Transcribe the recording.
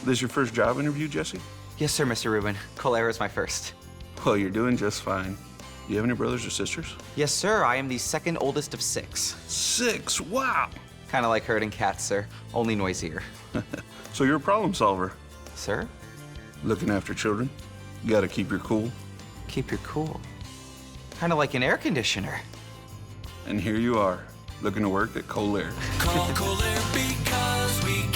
This your first job interview, Jesse? Yes, sir, Mr. Rubin. Colair is my first. Well, you're doing just fine. Do you have any brothers or sisters? Yes, sir. I am the second oldest of 6. 6? Wow! Kind of like herding cats, sir. Only noisier. So you're a problem solver. Sir? Looking after children. You gotta keep your cool. Keep your cool. Kind of like an air conditioner. And here you are, looking to work at Colair. Call Colair because we